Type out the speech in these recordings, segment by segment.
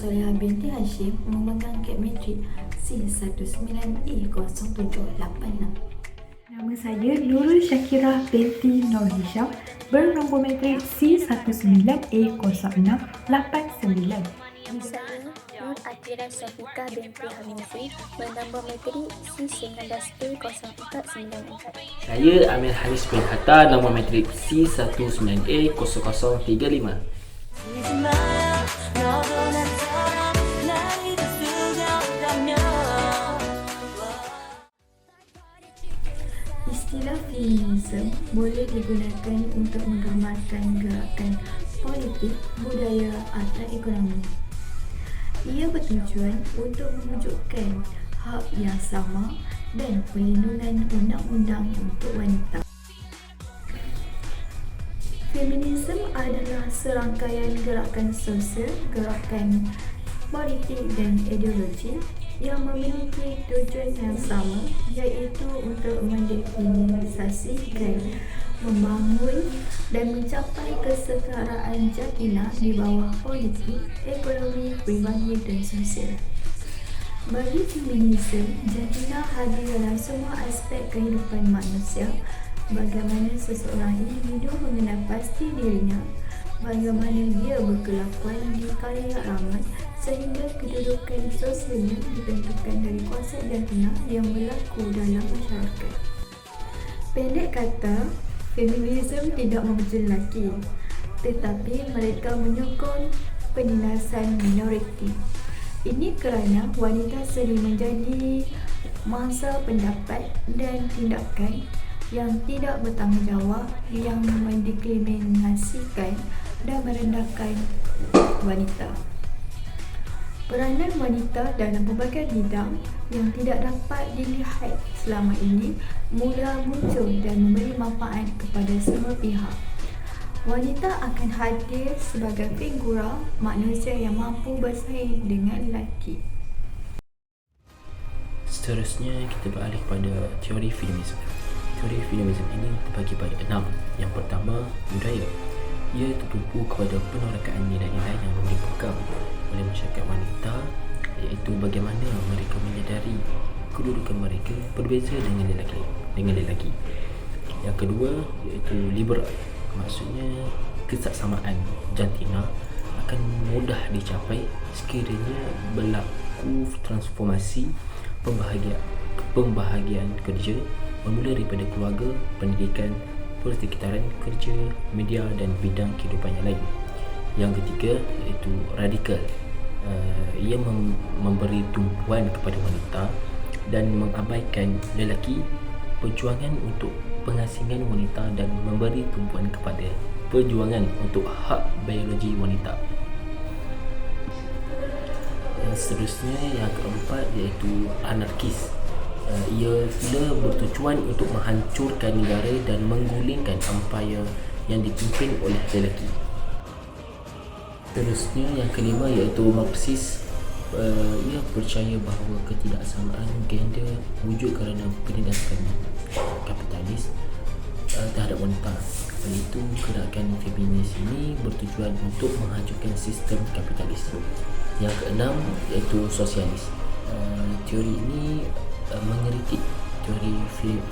Solehah binti Hashim memegang kad matrik C19E0786. Nama saya Nurul Syakirah binti Nur Hisham bernombor matrik C19A0689. Saya Nur Atira Syafiqah binti Hamizi bernombor matrik C19A0494. Saya Amir Hanis bin Hatta, nombor matrik C19A0035. Istilah feminisme boleh digunakan untuk menggambarkan gerakan politik, budaya atau ekonomi. Ia bertujuan untuk mewujudkan hak yang sama dan perlindungan undang-undang untuk wanita. Feminisme adalah serangkaian gerakan sosial, gerakan politik dan ideologi yang memiliki tujuan yang sama, iaitu untuk mendefinisikan, membangun dan mencapai kesetaraan jantina di bawah politik, ekonomi, peribadi dan sosial. Bagi feminisme, jantina hadir dalam semua aspek kehidupan manusia, bagaimana seseorang individu mengenal pasti dirinya, bagaimana dia berkelakuan di khalayak ramai sehingga kedudukan sosialnya ditentukan dari konsep jantina yang berlaku dalam masyarakat. Pendek kata, feminisme tidak membenci lelaki, tetapi mereka menyokong penindasan minoriti. Ini kerana wanita sering menjadi mangsa pendapat dan tindakan yang tidak bertanggungjawab, yang mendiskriminasikan dan merendahkan wanita. Peranan wanita dalam pelbagai bidang yang tidak dapat dilihat selama ini mula muncul dan memberi manfaat kepada semua pihak. Wanita akan hadir sebagai figura manusia yang mampu bersaing dengan lelaki. Seterusnya kita beralih pada teori feminisme. Teori feminisme ini terbagi pada 6. Yang pertama, budaya. Ia tertumpu kepada penolakan nilai-nilai yang dipegang oleh masyarakat wanita, iaitu bagaimana mereka menyadari kedudukan mereka berbeza dengan lelaki. Yang kedua iaitu liberal. Maksudnya kesaksamaan jantina akan mudah dicapai sekiranya berlaku transformasi pembahagian kerja bermula daripada keluarga, pendidikan, persekitaran kerja, media dan bidang kehidupan yang lain. Yang ketiga iaitu radikal. Ia memberi tumpuan kepada wanita dan mengabaikan lelaki, perjuangan untuk pengasingan wanita dan memberi tumpuan kepada perjuangan untuk hak biologi wanita. Yang seterusnya, yang keempat iaitu anarkis. Ia bertujuan untuk menghancurkan negara dan menggulingkan empayar yang dipimpin oleh lelaki. Seterusnya, yang kelima iaitu Marxis. Ia percaya bahawa ketidaksamaan gender wujud kerana penindasan kapitalis terhadap wanita. Oleh itu, gerakan feminis ini bertujuan untuk menghancurkan sistem kapitalis. Yang keenam iaitu sosialis. Teori ini mengkritik teori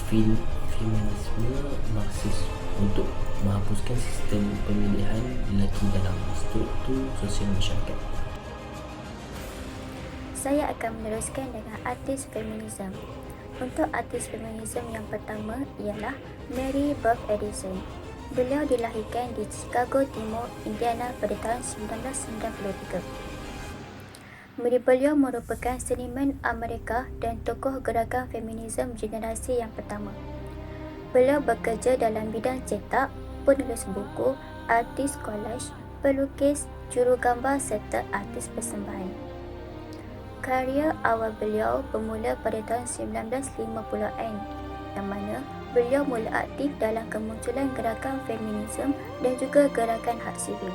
feminisme Marxis untuk menghapuskan sistem pemilihan lelaki dalam struktur sosial masyarakat. Saya akan meneruskan dengan artis feminisme. Untuk artis feminisme yang pertama ialah Mary Beth Edison. Beliau dilahirkan di Chicago Timur, Indiana pada tahun 1993. Beliau merupakan seniman Amerika dan tokoh gerakan feminisme generasi yang pertama. Beliau bekerja dalam bidang cetak, penulis buku, artis collage, pelukis, jurugambar serta artis persembahan. Karya awal beliau bermula pada tahun 1950-an, yang mana beliau mula aktif dalam kemunculan gerakan feminisme dan juga gerakan hak sivil.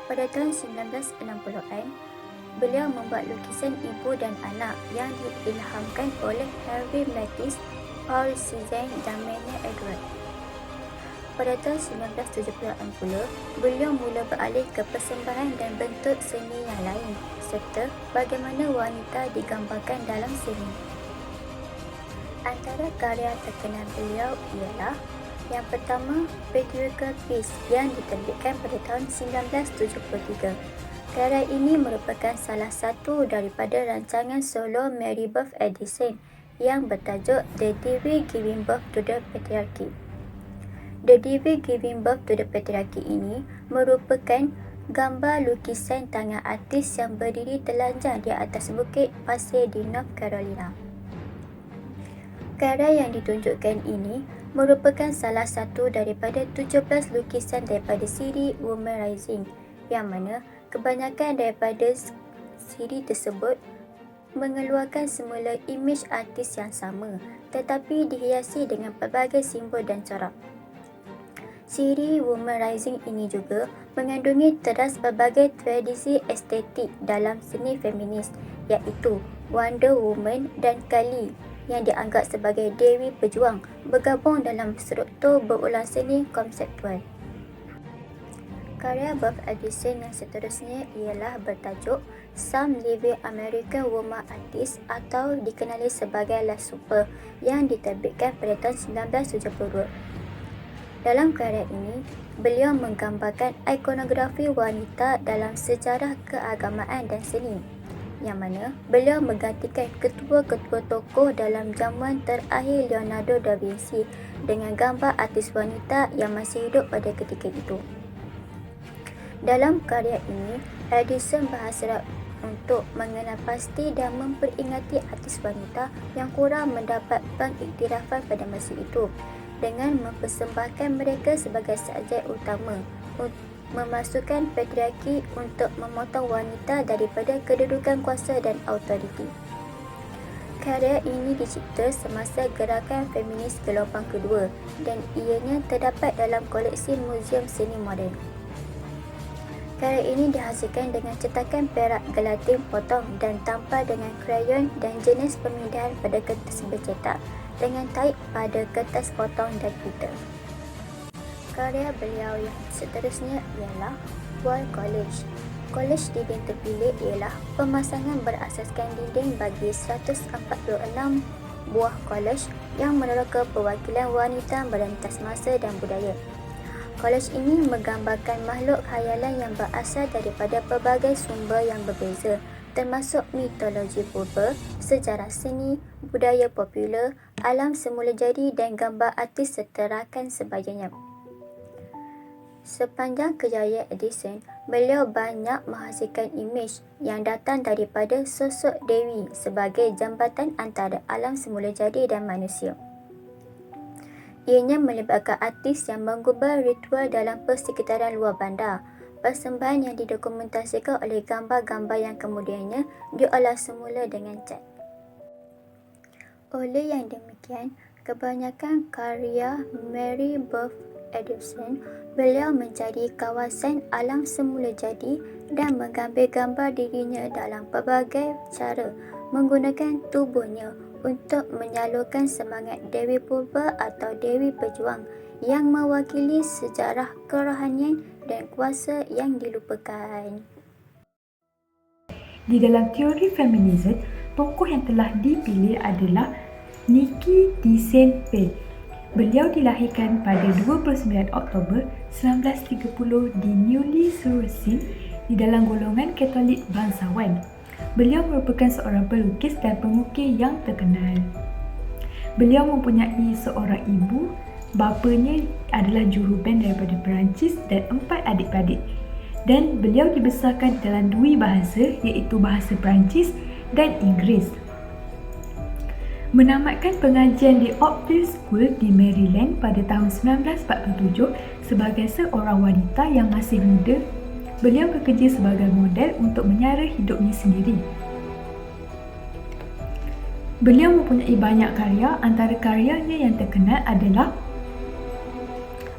Pada tahun 1960-an, beliau membuat lukisan ibu dan anak yang diilhamkan oleh Harvey Matisse, Paul Cézanne dan Manet Edward. pada tahun 1970-an pula, beliau mula beralih ke persembahan dan bentuk seni yang lain serta bagaimana wanita digambarkan dalam seni. Antara karya terkenal beliau ialah yang pertama, Patriarchal Piece yang diterbitkan pada tahun 1973. Karya ini merupakan salah satu daripada rancangan solo Mary Beth Edison yang bertajuk The Divi Giving Birth to the Patriarchy. The Divi Giving Birth to the Patriarchy ini merupakan gambar lukisan tangan artis yang berdiri telanjang di atas bukit pasir di North Carolina. Karya yang ditunjukkan ini merupakan salah satu daripada 17 lukisan daripada siri Woman Rising yang mana kebanyakan daripada siri tersebut mengeluarkan semula imej artis yang sama tetapi dihiasi dengan pelbagai simbol dan corak. Siri Woman Rising ini juga mengandungi teras pelbagai tradisi estetik dalam seni feminis iaitu Wonder Woman dan Kali yang dianggap sebagai Dewi Pejuang bergabung dalam struktur berulang seni konseptual. Karya Beth Edison yang seterusnya ialah bertajuk Some Living American Woman Artists atau dikenali sebagai La Super yang diterbitkan pada tahun 1972. Dalam karya ini, beliau menggambarkan ikonografi wanita dalam sejarah keagamaan dan seni, yang mana beliau menggantikan ketua-ketua tokoh dalam jamuan terakhir Leonardo da Vinci dengan gambar artis wanita yang masih hidup pada ketika itu. Dalam karya ini, Edison berhasrat untuk mengenal pasti dan memperingati artis wanita yang kurang mendapat pengiktirafan pada masa itu dengan mempersembahkan mereka sebagai subjek utama memasukkan patriarki untuk memotong wanita daripada kedudukan kuasa dan autoriti. Karya ini dicipta semasa gerakan feminis gelombang kedua dan ianya terdapat dalam koleksi Muzium Seni Moden. Karya ini dihasilkan dengan cetakan perak gelatin potong dan tampal dengan krayon dan jenis pemindahan pada kertas bercetak dengan taip pada kertas potong dan pita. Karya beliau yang seterusnya ialah Wall Collage. Collage dinding terpilih ialah pemasangan berasaskan dinding bagi 146 buah collage yang meneroka perwakilan wanita merentas masa dan budaya. Collage ini menggambarkan makhluk khayalan yang berasal daripada pelbagai sumber yang berbeza termasuk mitologi purba, sejarah seni, budaya popular, alam semula jadi dan gambar artis serta rakan sebagainya. Sepanjang kejayaan Edison, beliau banyak menghasilkan imej yang datang daripada sosok Dewi sebagai jambatan antara alam semula jadi dan manusia. Ianya melibatkan artis yang menggubah ritual dalam persekitaran luar bandar, persembahan yang didokumentasikan oleh gambar-gambar yang kemudiannya diolah semula dengan cat. Oleh yang demikian, kebanyakan karya Mary Beth Edison, beliau mencari kawasan alam semula jadi dan mengambil gambar dirinya dalam pelbagai cara menggunakan tubuhnya untuk menyalurkan semangat Dewi Purba atau Dewi Pejuang yang mewakili sejarah kerohanian dan kuasa yang dilupakan. Di dalam teori feminisme, tokoh yang telah dipilih adalah Nikki DeSaint-Pierre. Beliau dilahirkan pada 29 Oktober 1930 di Neuilly-sur-Seine di dalam golongan Katolik bangsawan. Beliau merupakan seorang pelukis dan pengukir yang terkenal. Beliau mempunyai seorang ibu, bapanya adalah juruband daripada Perancis dan 4 adik-beradik. Dan beliau dibesarkan dalam 2 bahasa iaitu bahasa Perancis dan Inggeris. Menamatkan pengajian di Oakville School di Maryland pada tahun 1947 sebagai seorang wanita yang masih muda, beliau bekerja sebagai model untuk menyara hidupnya sendiri. Beliau mempunyai banyak karya, antara karyanya yang terkenal adalah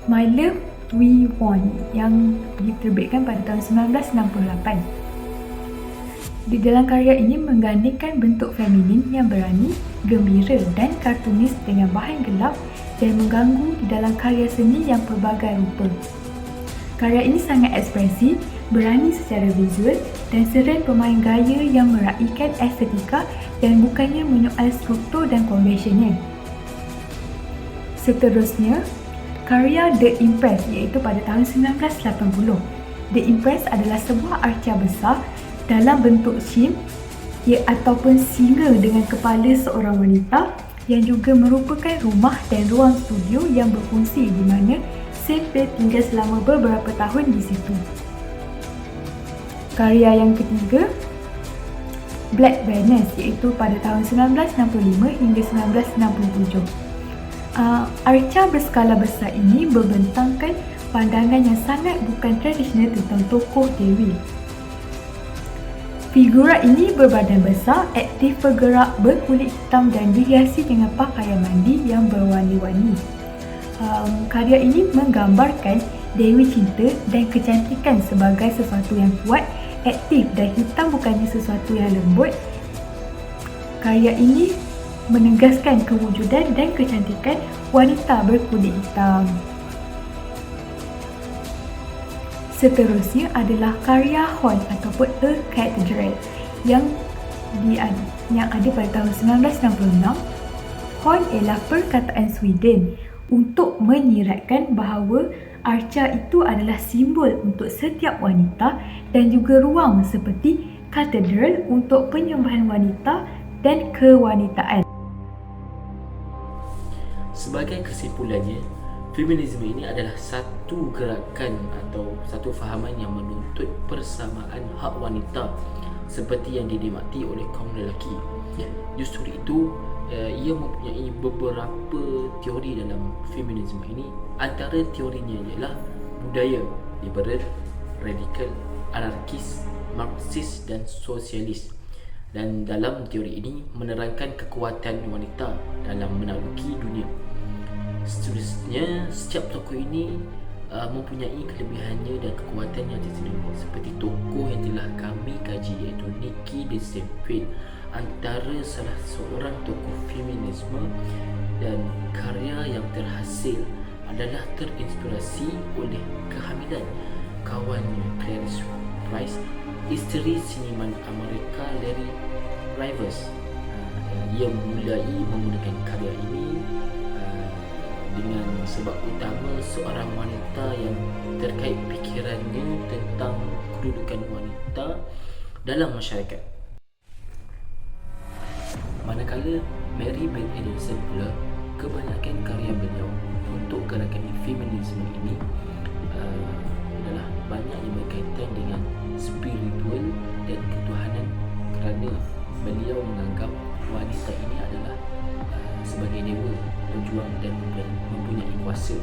My Love We Want yang diterbitkan pada tahun 1968. Di dalam karya ini menggandingkan bentuk feminin yang berani, gembira dan kartunis dengan bahan gelap dan mengganggu di dalam karya seni yang pelbagai rupa. Karya ini sangat ekspresif, berani secara visual dan sering bermain gaya yang meraihkan estetika dan bukannya menyoal struktur dan konvensional. Seterusnya, karya The Impress iaitu pada tahun 1980. The Impress adalah sebuah arca besar dalam bentuk shim ataupun singa dengan kepala seorang wanita yang juga merupakan rumah dan ruang studio yang berfungsi di mana Sam Pei tinggal selama beberapa tahun di situ. Karya yang ketiga, Black Venus iaitu pada tahun 1965 hingga 1967. Arca berskala besar ini berbentangkan pandangan yang sangat bukan tradisional tentang tokoh dewi. Figura ini berbadan besar, aktif bergerak, berkulit hitam dan dihiasi dengan pakaian mandi yang berwarna-warni. Karya ini menggambarkan dewi cinta dan kecantikan sebagai sesuatu yang kuat, aktif dan hitam bukannya sesuatu yang lembut. Karya ini menegaskan kewujudan dan kecantikan wanita berkulit hitam. Seterusnya adalah karya Horn ataupun A Cathedral yang ada pada tahun 1966. Horn ialah perkataan Sweden untuk menyiratkan bahawa arca itu adalah simbol untuk setiap wanita dan juga ruang seperti katedral untuk penyembahan wanita dan kewanitaan. Sebagai kesimpulannya, feminisme ini adalah satu gerakan atau satu fahaman yang menuntut persamaan hak wanita seperti yang dinikmati oleh kaum lelaki. Justru itu, ia mempunyai beberapa teori dalam feminisme ini. Antara teorinya ialah budaya liberal, radikal, anarkis, marxis dan sosialis. Dan dalam teori ini menerangkan kekuatan wanita dalam menakluki dunia. Seterusnya, setiap tokoh ini mempunyai kelebihannya dan kekuatannya tersendiri. Seperti tokoh yang telah kami kaji iaitu Nikki de Saint-Pé, antara salah seorang tokoh feminisme, dan karya yang terhasil adalah terinspirasi oleh kehamilan kawannya Clarice Price, isteri seniman Amerika Larry Rivers. Ia mulai menggunakan karya ini dengan sebab utama seorang wanita yang terkait fikirannya tentang kedudukan wanita dalam masyarakat. Manakala Mary Beth Edison pula, kebanyakan karya beliau untuk gerakan feminisme ini adalah banyak yang berkaitan dengan spiritual dan ketuhanan, kerana beliau menganggap wanita ini adalah sebagai dewa, berjuang dan mempunyai kuasa.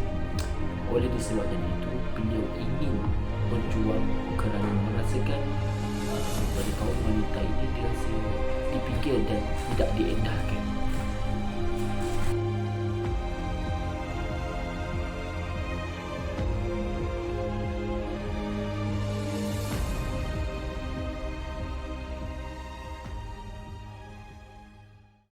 Oleh disebabkan itu, beliau ingin berjuang kerana merasakan pada kaum wanita ini dirasa dipikir dan tidak diendahkan.